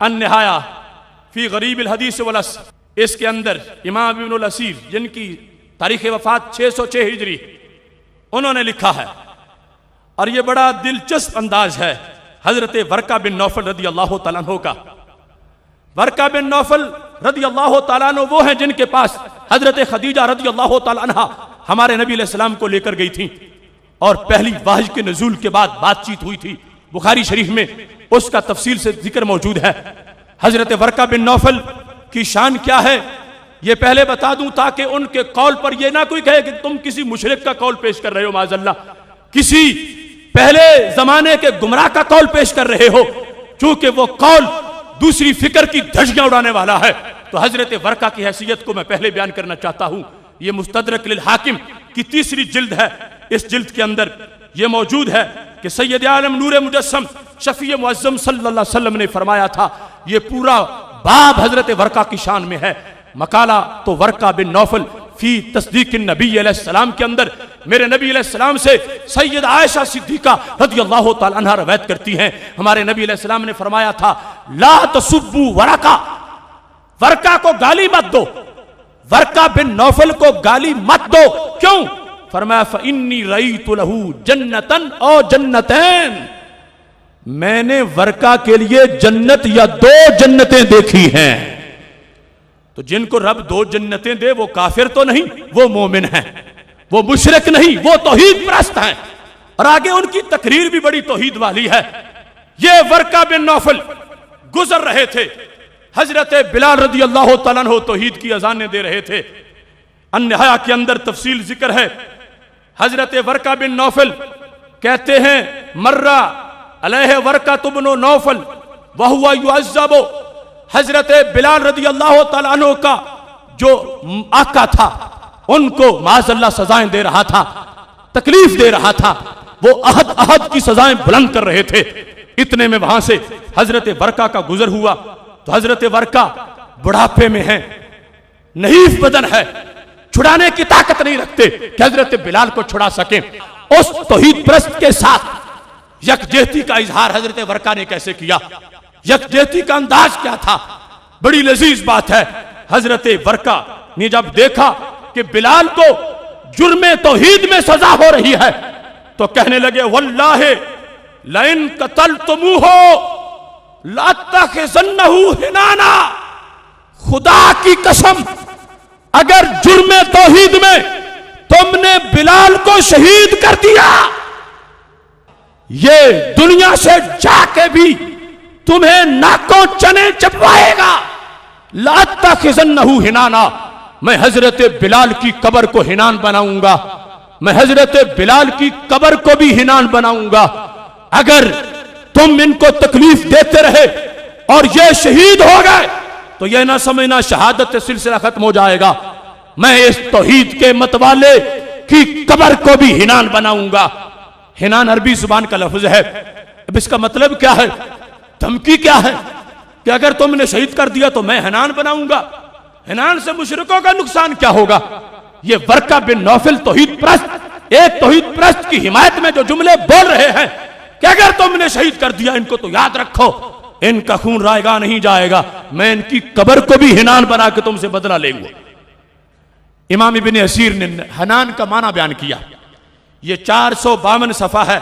النہایہ فی غریب الحدیث والاسر، اس کے اندر امام ابن الاسیر جن کی تاریخ وفات 606 ہجری، انہوں نے لکھا ہے، اور یہ بڑا دلچسپ انداز ہے حضرت ورقہ بن نوفل رضی اللہ تعالیٰ عنہ کا۔ ورقہ بن نوفل رضی اللہ تعالیٰ عنہ وہ ہیں جن کے پاس حضرت خدیجہ رضی اللہ تعالیٰ عنہ ہمارے نبی علیہ السلام کو لے کر گئی تھیں، اور پہلی وحی کے نزول کے بعد بات چیت ہوئی تھی۔ بخاری شریف میں اس کا تفصیل سے ذکر موجود ہے۔ حضرت ورقہ بن نوفل کی شان کیا ہے یہ پہلے بتا دوں، تاکہ ان کے قول پر یہ نہ کوئی کہے کہ تم کسی مشرک کا قول پیش کر رہے ہو، معاذ اللہ کسی پہلے زمانے کے گمراہ کا قول پیش کر رہے ہو، چونکہ وہ قول دوسری فکر کی دھجیاں اڑانے والا ہے۔ تو حضرت ورقہ کی حیثیت کو میں پہلے بیان کرنا چاہتا ہوں۔ یہ مستدرک للحاکم کی تیسری جلد ہے، اس جلد کے اندر یہ موجود ہے کہ سید عالم نور مجسم شفیع معظم صلی اللہ علیہ وسلم نے فرمایا تھا، یہ پورا باب حضرت ورقہ کی شان میں ہے۔ مقالہ تو ورقہ بن نوفل فی تصدیق النبی علیہ السلام کے اندر میرے نبی علیہ السلام سے سید عائشہ صدیقہ رضی اللہ تعالی عنہ روایت کرتی ہیں، ہمارے نبی علیہ السلام نے فرمایا تھا، لا تسبوا ورقہ، ورقہ کو گالی مت دو، ورقہ بن نوفل کو گالی مت دو۔ کیوں؟ فرمایا فإنی رأیت لہ جنتن او جنتین، میں نے ورقہ کے لیے جنت یا دو جنتیں دیکھی ہیں۔ تو جن کو رب دو جنتیں دے وہ کافر تو نہیں، وہ مومن ہیں، وہ مشرک نہیں، وہ توحید پرست ہیں، اور آگے ان کی تقریر بھی بڑی توحید والی ہے۔ یہ ورقہ بن نوفل گزر رہے تھے، حضرت بلال رضی اللہ تعالیٰ عنہ توحید کی اذانیں دے رہے تھے۔ النہایہ کے اندر تفصیل ذکر ہے، حضرت ورقہ بن نوفل کہتے ہیں، مرہ علیہ ورقہ بن نوفل وہو یعذب، حضرت بلال رضی اللہ تعالیٰ عنہ کا جو آقا تھا ان کو معاذ اللہ سزائیں دے رہا تھا، تکلیف دے رہا تھا، وہ احد کی سزائیں بلند کر رہے تھے۔ اتنے میں وہاں سے حضرت ورقہ کا گزر ہوا، تو حضرت ورقہ بڑھاپے میں ہیں، نحیف بدن ہے، چھڑانے کی طاقت نہیں رکھتے کہ حضرت بلال کو چھڑا سکیں۔ اس توحید پرست کے ساتھ یکجہتی کا اظہار حضرت ورقہ نے کیسے کیا، یکجہتی کا انداز کیا تھا، بڑی لذیذ بات ہے۔ حضرت ورقہ نے جب دیکھا کہ بلال کو جرم توحید میں سزا ہو رہی ہے تو کہنے لگے، واللہ لئن قتلتموہ لاتخذنہ حنانا، خدا کی قسم اگر جرم توحید میں تم نے بلال کو شہید کر دیا، یہ دنیا سے جا کے بھی تمہیں ناکوں چنے چبوائے گا۔ لاتخذنہ حنانا، میں حضرت بلال کی قبر کو حنان بناؤں گا، میں حضرت بلال کی قبر کو بھی حنان بناؤں گا۔ اگر تم ان کو تکلیف دیتے رہے اور یہ شہید ہو گئے تو یہ نہ سمجھنا شہادت سلسلہ ختم ہو جائے گا، میں اس توحید کے متوالے کی قبر کو بھی حنان بناؤں گا۔ حنان عربی زبان کا لفظ ہے، اب اس کا مطلب کیا ہے، دھمکی کیا ہے کہ اگر تم نے شہید کر دیا تو میں حنان بناؤں گا۔ حنان سے مشرکوں کا نقصان کیا ہوگا؟ یہ ورقہ بن نوفل توحید پرست، ایک توحید پرست کی حمایت میں جو جملے بول رہے ہیں کہ اگر تم نے شہید کر دیا ان کو تو یاد رکھو ان کا خون رائگاں نہیں جائے گا، میں ان کی قبر کو بھی حنان بنا کے تم سے بدلہ لیں گے۔ امام ابن اسیر نے حنان کا معنی بیان کیا، یہ 452 صفحہ ہے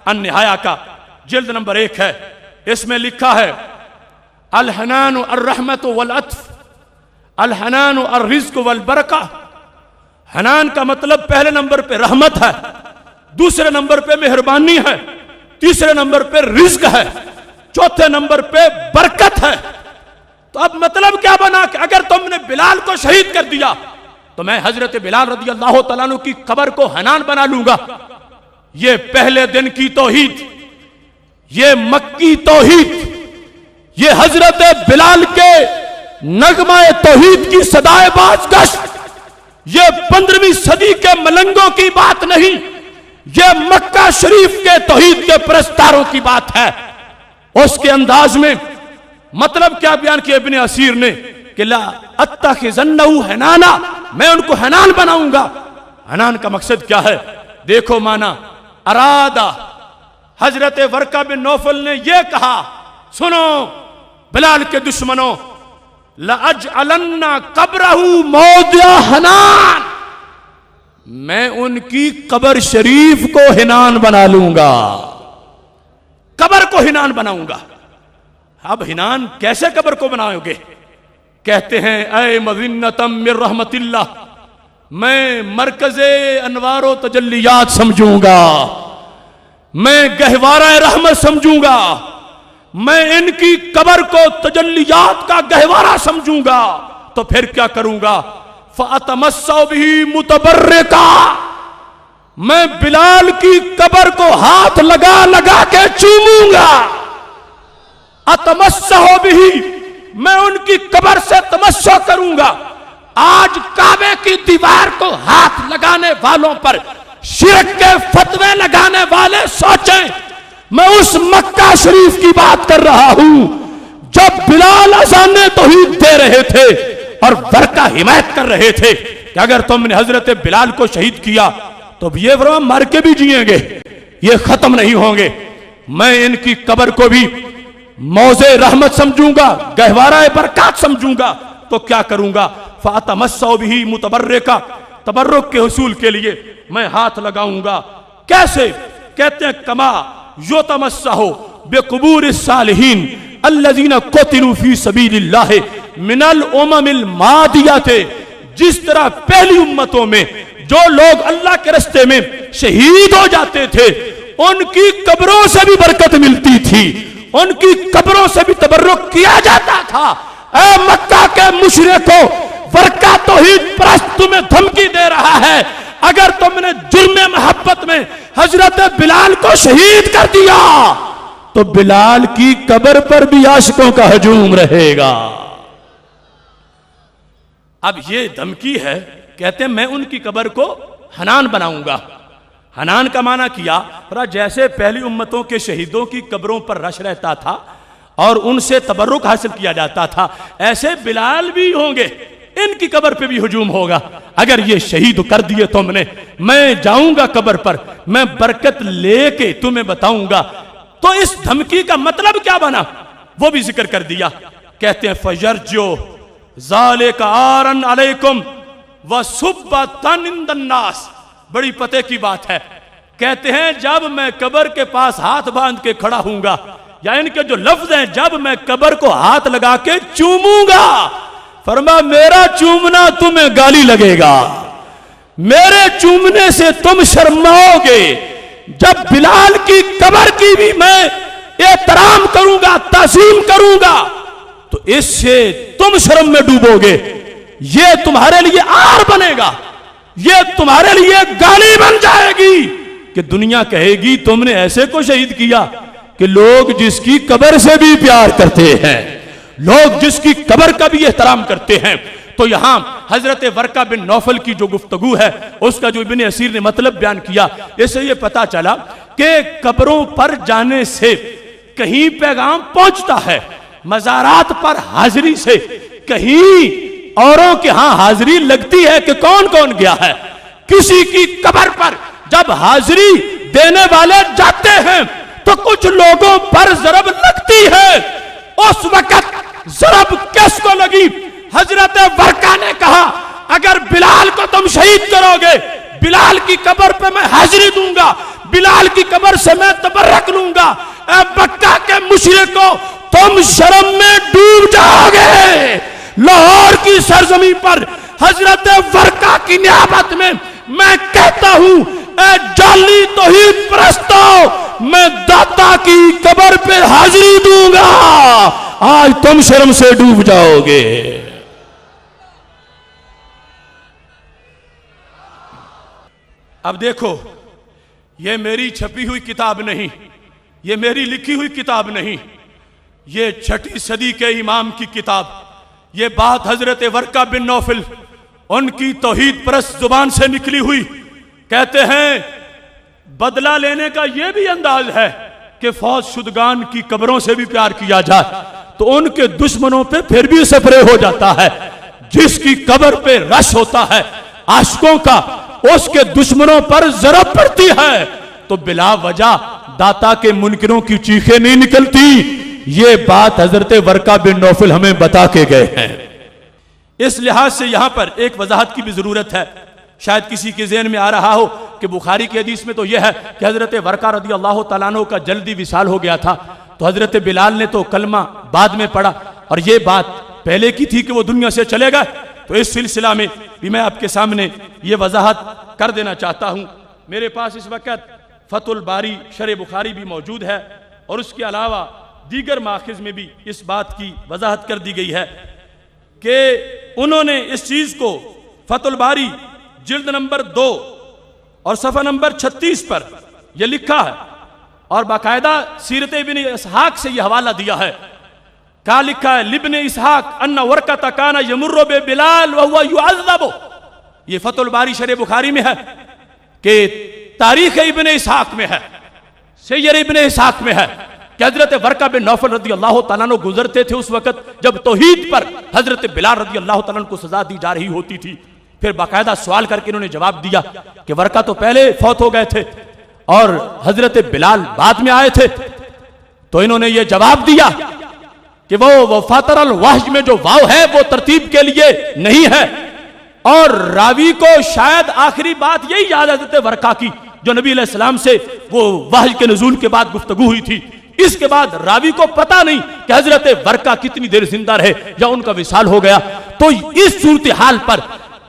النہایہ کا، جلد نمبر 1 ہے، اس میں لکھا ہے، الحنان الرحمت والعطف، الحنان الرزق والبرکہ۔ حنان کا مطلب پہلے نمبر پہ رحمت ہے، دوسرے نمبر پہ مہربانی ہے، تیسرے نمبر پہ رزق ہے، چوتھے نمبر پہ برکت ہے۔ تو اب مطلب کیا بنا کہ اگر تم نے بلال کو شہید کر دیا تو میں حضرت بلال رضی اللہ تعالیٰ عنہ کی قبر کو حنان بنا لوں گا۔ یہ پہلے دن کی توحید، یہ مکی توحید، یہ حضرت بلال کے نغمہ توحید کی صدائے باز گشت، یہ 15ویں صدی کے ملنگوں کی بات نہیں، یہ مکہ شریف کے توحید کے پرستاروں کی بات ہے۔ اس کے انداز میں مطلب کیا بیان کیا ابن اسیر نے کہ لا اتخذنہ حنانا، میں ان کو حنان بناؤں گا۔ حنان کا مقصد کیا ہے؟ دیکھو مانا ارادہ، حضرت ورقہ بن نوفل نے یہ کہا، سنو بلال کے دشمنوں، لَأَجْعَلَنَّ قَبْرَهُ مَوْضِعَ حَنَان، میں ان کی قبر شریف کو حنان بنا لوں گا، قبر کو حنان بناؤں گا۔ اب حنان کیسے قبر کو بناؤ گے؟ کہتے ہیں اے مظنۃ من رحمت اللہ، میں مرکز انوار و تجلیات سمجھوں گا، میں گہوارہ رحمت سمجھوں گا، میں ان کی قبر کو تجلیات کا گہوارہ سمجھوں گا، تو پھر کیا کروں گا؟ فَأَتَمَسَّوْ بِهِ مُتَبَرِّكًا، میں بلال کی قبر کو ہاتھ لگا لگا کے چوموں گا۔ اتمسح بھی، میں ان کی قبر سے تمسح کروں گا۔ آج کعبے کی دیوار کو ہاتھ لگانے والوں پر شرک کے فتوے لگانے والے سوچیں، میں اس مکہ شریف کی بات کر رہا ہوں جب بلال اذان توحید دے رہے تھے اور ورقہ حمایت کر رہے تھے کہ اگر تم نے حضرت بلال کو شہید کیا تو یہ فرما مر کے بھی جئیں گے، یہ ختم نہیں ہوں گے۔ میں ان کی قبر کو بھی موضع رحمت سمجھوں گا، گہوارہ برکات سمجھوں گا، تو کیا کروں گا؟ فَأَتَمَسَّوْ بِهِ مُتَبَرِّكًا، تبرک کے حصول کے لیے میں ہاتھ لگاؤں گا۔ کیسے؟ کہتے ہیں کما یتمسح بقبور الصالحین الذین قتلوا فی سبیل اللہ من الامم الماضیہ، جس طرح پہلی امتوں میں جو لوگ اللہ کے راستے میں شہید ہو جاتے تھے ان کی قبروں سے بھی برکت ملتی تھی، ان کی قبروں سے بھی تبرک کیا جاتا تھا۔ اے مکہ کے مشرکوں، ورقہ توحید پرست تمہیں دھمکی دے رہا ہے، اگر تم نے جرم محبت میں حضرت بلال کو شہید کر دیا تو بلال کی قبر پر بھی عاشقوں کا ہجوم رہے گا۔ اب یہ دھمکی ہے، کہتے ہیں میں ان کی قبر کو حنان بناؤں گا۔ حنان کا معنی کیا، جیسے پہلی امتوں کے شہیدوں کی قبروں پر رش رہتا تھا اور ان سے تبرک حاصل کیا جاتا تھا، ایسے بلال بھی ہوں گے، ان کی قبر پہ بھی ہجوم ہوگا۔ اگر یہ شہید کر دیے تم نے، میں جاؤں گا قبر پر، میں برکت لے کے تمہیں بتاؤں گا۔ تو اس دھمکی کا مطلب کیا بنا وہ بھی ذکر کر دیا۔ کہتے ہیں فَيَرْجُو ذَلِكَ عَارًا عَلَيْكُمْ وَصُبَّةً عِنْدَ النَّاسِ، بڑی پتے کی بات ہے۔ کہتے ہیں جب میں قبر کے پاس ہاتھ باندھ کے کھڑا ہوں گا، یا ان کے جو لفظ ہیں جب میں قبر کو ہاتھ لگا کے چوموں گا، فرما میرا چومنا تمہیں گالی لگے گا، میرے چومنے سے تم شرماؤ گے۔ جب بلال کی قبر کی بھی میں احترام کروں گا، تعظیم کروں گا، تو اس سے تم شرم میں ڈوبو گے، یہ تمہارے لیے آر بنے گا، یہ تمہارے لیے گالی بن جائے گی کہ دنیا کہے گی تم نے ایسے کو شہید کیا کہ لوگ جس کی قبر سے بھی پیار کرتے ہیں، لوگ جس کی قبر کا بھی احترام کرتے ہیں۔ تو یہاں حضرت ورقہ بن نوفل کی جو گفتگو ہے، اس کا جو ابن اسیر نے مطلب بیان کیا، اس سے یہ پتا چلا کہ قبروں پر جانے سے کہیں پیغام پہنچتا ہے، مزارات پر حاضری سے کہیں اوروں کے ہاں حاضری لگتی ہے کہ کون کون گیا ہے۔ کسی کی قبر پر جب حاضری دینے والے جاتے ہیں تو کچھ لوگوں پر ضرب لگتی ہے۔ اس وقت ضرب کس کو لگی؟ حضرت ورقہ نے کہا اگر بلال کو تم شہید کرو گے، بلال کی قبر پہ میں حاضری دوں گا، بلال کی قبر سے میں تبرک لوں گا۔ اے مکہ کے مشرکوں، تم شرم میں ڈوب جاؤ گے۔ لاہور کی سرزمین پر حضرت ورقہ کی نیابت میں میں کہتا ہوں، اے جعلی توحید پرستوں، میں داتا کی قبر پہ حاضری دوں گا، آج تم شرم سے ڈوب جاؤ گے۔ اب دیکھو، یہ میری چھپی ہوئی کتاب نہیں، یہ میری لکھی ہوئی کتاب نہیں، یہ 6 صدی کے امام کی کتاب۔ یہ بات حضرت ورقہ بن نوفل ان کی توحید پرست زبان سے نکلی ہوئی۔ کہتے ہیں بدلہ لینے کا یہ بھی انداز ہے کہ فوت شدگان کی قبروں سے بھی پیار کیا جائے تو ان کے دشمنوں پہ پھر بھی سپرے ہو جاتا ہے۔ جس کی قبر پہ رش ہوتا ہے عاشقوں کا، اس کے دشمنوں پر ضرب پڑتی ہے تو بلا وجہ داتا کے منکروں کی چیخیں نہیں نکلتی۔ یہ بات حضرت ورقہ بن نوفل ہمیں بتا کے گئے ہیں۔ اس لحاظ سے یہاں پر ایک وضاحت کی بھی ضرورت ہے، شاید کسی کے ذہن میں آ رہا ہو کہ بخاری کی حدیث میں تو یہ ہے کہ حضرت ورقہ رضی اللہ تعالیٰ عنہ کا جلدی وصال ہو گیا تھا، تو حضرت بلال نے تو کلمہ بعد میں پڑھا، اور یہ بات پہلے کی تھی کہ وہ دنیا سے چلے گئے۔ تو اس سلسلہ میں بھی میں آپ کے سامنے یہ وضاحت کر دینا چاہتا ہوں۔ میرے پاس اس وقت فتح الباری شرح بخاری بھی موجود ہے، اور اس کے علاوہ دیگر ماخذ میں بھی اس بات کی وضاحت کر دی گئی ہے کہ انہوں نے اس چیز کو فتح الباری جلد نمبر 2 اور صفحہ نمبر 36 پر یہ لکھا ہے، اور باقاعدہ سیرت ابن اسحاق سے یہ حوالہ دیا ہے۔ کہا لکھا ہے لابن اسحاق ان ورقہ کان یمر ببلال وهو يعذب، یہ فتح الباری شرح بخاری میں ہے کہ تاریخ ابن اسحاق میں ہے، سیر ابن اسحاق میں ہے کہ حضرت ورقہ بن نوفل رضی اللہ تعالیٰ عنہ گزرتے تھے اس وقت جب توحید پر حضرت بلال رضی اللہ تعالیٰ عنہ کو سزا دی جا رہی ہوتی تھی۔ پھر باقاعدہ سوال کر کے انہوں نے جواب دیا کہ ورقہ تو پہلے فوت ہو گئے تھے اور حضرت بلال بعد میں آئے تھے، تو انہوں نے یہ جواب دیا کہ وہ فاتر الوحش میں جو واو ہے وہ ترتیب کے لیے نہیں ہے، اور راوی کو شاید آخری بات یہی یاد ہے حضرت ورقہ کی جو نبی علیہ السلام سے وہ وحی کے نزول کے بعد گفتگو ہوئی تھی۔ اس کے بعد راوی کو پتہ نہیں کہ حضرت ورقہ کتنی دیر زندہ رہے یا ان کا وصال ہو گیا۔ تو اس صورتحال پر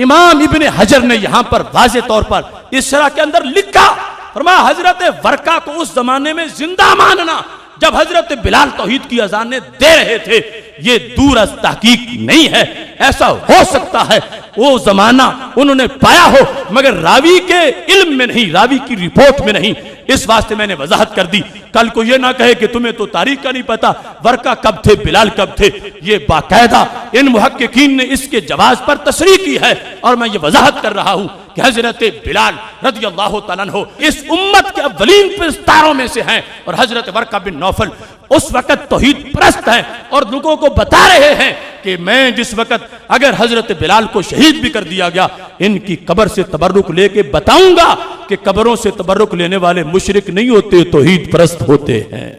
امام ابن حجر نے یہاں پر واضح طور پر اس شرح کے اندر لکھا، فرمایا حضرت ورقہ کو اس زمانے میں زندہ ماننا جب حضرت بلال توحید کی اذانیں دے رہے تھے، یہ دور از تحقیق نہیں ہے۔ ایسا ہو سکتا ہے وہ زمانہ انہوں نے پایا ہو مگر راوی کے علم میں نہیں، راوی کی رپورٹ میں نہیں۔ اس واسطے میں نے وضاحت کر دی، کل کو یہ نہ کہے کہ تمہیں تو تاریخ کا نہیں پتا، ورقہ کب تھے بلال کب تھے۔ یہ باقاعدہ ان محققین نے اس کے جواز پر تصریح کی ہے، اور میں یہ وضاحت کر رہا ہوں کہ حضرت بلال رضی اللہ تعالیٰ عنہ اس امت کے اولین پرستاروں میں سے ہیں، اور حضرت ورقہ بن نوفل اس وقت توحید پرست ہیں اور لوگوں کو بتا رہے ہیں کہ میں جس وقت اگر حضرت بلال کو شہید بھی کر دیا گیا ان کی قبر سے تبرک لے کے بتاؤں گا کہ قبروں سے تبرک لینے والے مشرک نہیں ہوتے، توحید پرست ہوتے ہیں۔